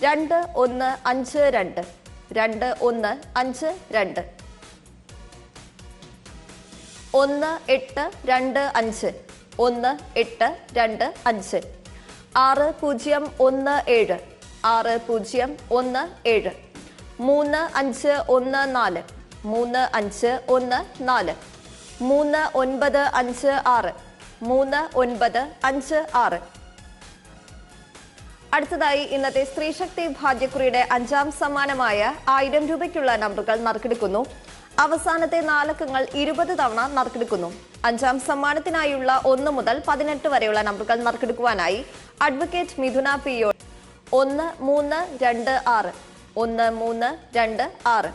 2152 2152 1825 1825 6017 6017 3514 3514 3956 3956 അടുത്തതായി ഇന്നത്തെ സ്ത്രീശക്തി ഭാഗ്യക്കുറിയുടെ 5ാം സമ്മാനമായ 1000 രൂപയ്ക്കുള്ള നമ്പറുകൾ നറുക്കെടുക്കുന്നു. അവസാനത്തെ 4 അക്കങ്ങൾ 20 തവണ നറുക്കെടുക്കുന്നു. 5ാം സമ്മാനത്തിനായുള്ള 1 മുതൽ 18 വരെയുള്ള നമ്പറുകൾ നറുക്കെടുക്കുവാനായി അഡ്വക്കേറ്റ് മിഥുന പിയോട് 1326 1326.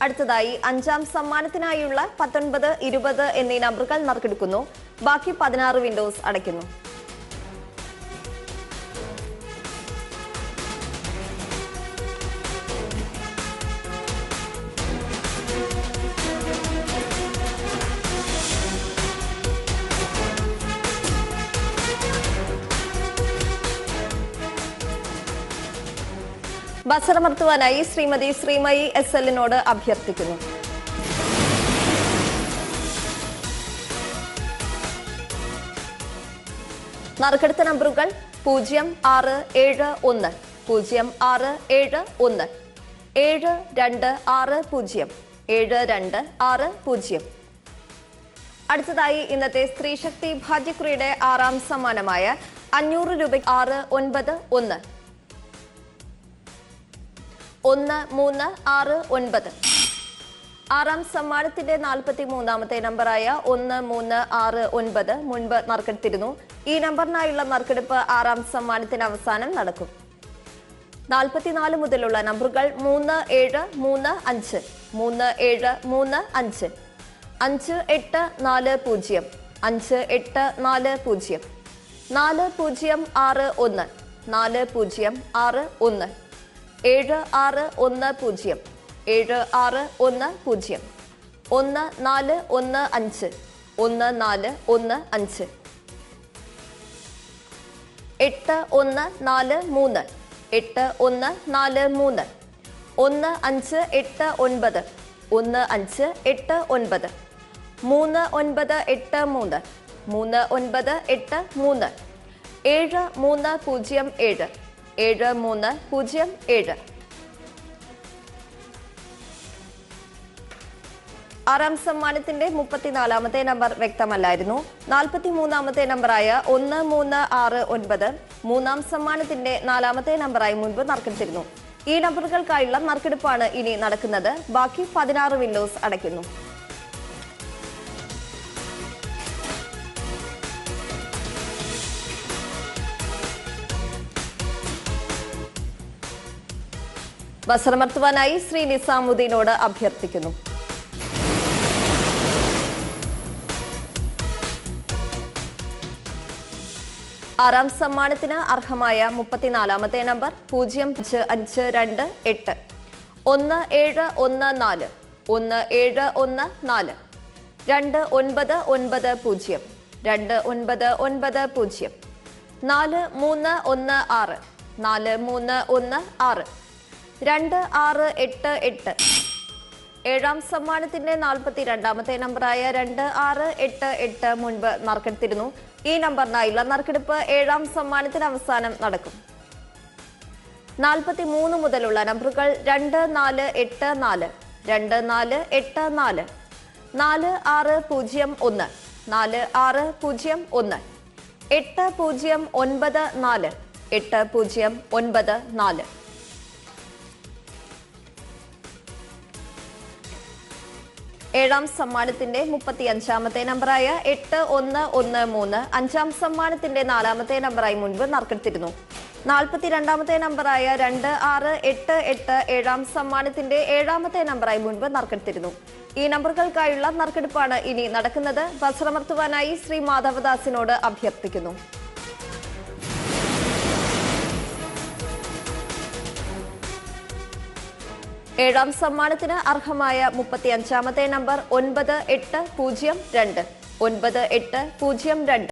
അടുത്തതായി 5ാം സമ്മാനത്തിനായുള്ള 19, 20 എന്നീ നമ്പറുകൾ നറുക്കെടുക്കുന്നു. ബാക്കി 16 വിൻഡോസ് അടയ്ക്കുന്നു. ബസറമർത്തുവാനായി ശ്രീമതി ശ്രീമയി SLനോട് അഭ്യർത്ഥിക്കുന്നു. നറുക്കെടുത്ത നമ്പറുകൾ 0671 0671 7260 7260. അടുത്തതായി ഇന്നത്തെ സ്ത്രീശക്തി ഭാഗ്യക്കുറിയുടെ 6ാം സമ്മാനമായ 500 രൂപ 691 1369. 6ാം സമ്മാനത്തിന്റെ 43ാമത്തെ നമ്പറായ 1369 മുൻപ് നറുക്കെടുത്തിരുന്നു. ഈ നമ്പറിനായുള്ള നറുക്കെടുപ്പ് 6ാം സമ്മാനത്തിന് അവസാനം നടക്കും. 44 മുതലുള്ള നമ്പറുകൾ 3735 3735 5840 5840 4061 4061 7610 7610 1415 1415 8143 8143 1589 1589 3983 3983 7307 7307. 6ാം സമ്മാനത്തിന്റെ 34ാമത്തെ നമ്പർ വ്യക്തമല്ലായിരുന്നു. 43ാമത്തെ നമ്പറായ 1369 3ാം സമ്മാനത്തിന്റെ 4ാമത്തെ നമ്പറായി മുൻപ് നറുക്കെടുത്തിരുന്നു. ഈ നമ്പറുകൾക്കായുള്ള നറുക്കെടുപ്പാണ് ഇനി നടക്കുന്നത്. ബാക്കി 16 വിൻഡോസ് അടയ്ക്കുന്നു. ബസറമർത്തുവാനായി ശ്രീ നിസാമുദ്ദീനോട് അഭ്യർത്ഥിക്കുന്നു. ആറാം സമ്മാനത്തിന് അർഹമായ 34ാമത്തെ നമ്പർ 0528 1714 1714 2990 2990 4316 4316 2688. 7ാം സമ്മാനത്തിന്റെ 42ാമത്തെ നമ്പറായ 2688 മുൻപ് നറുക്കെടുത്തിരുന്നു. ഈ നമ്പറിനായുള്ള നറുക്കെടുപ്പ് 7ാം സമ്മാനത്തിന് അവസാനം നടക്കും. 43 മുതലുള്ള നമ്പറുകൾ 2484 2484 4601 4601 8094 8094. 7ാം സമ്മാനത്തിന്റെ 35ാമത്തെ നമ്പറായ 8113 5ാം സമ്മാനത്തിന്റെ 4ാമത്തെ നമ്പറായി മുൻപ് നറുക്കെടുത്തിരുന്നു. 42ാമത്തെ നമ്പറായ 2688 7ാം സമ്മാനത്തിന്റെ 7ാമത്തെ നമ്പറായി മുൻപ് നറുക്കെടുത്തിരുന്നു. ഈ നമ്പറുകൾക്കായുള്ള നറുക്കെടുപ്പാണ് ഇനി നടക്കുന്നത്. വസ്ത്രമർത്തുവാനായി ശ്രീ മാധവദാസിനോട് അഭ്യർത്ഥിക്കുന്നു. ഏഴാം സമ്മാനത്തിന് അർഹമായ 35ാമത്തെ നമ്പർ 9802 9802.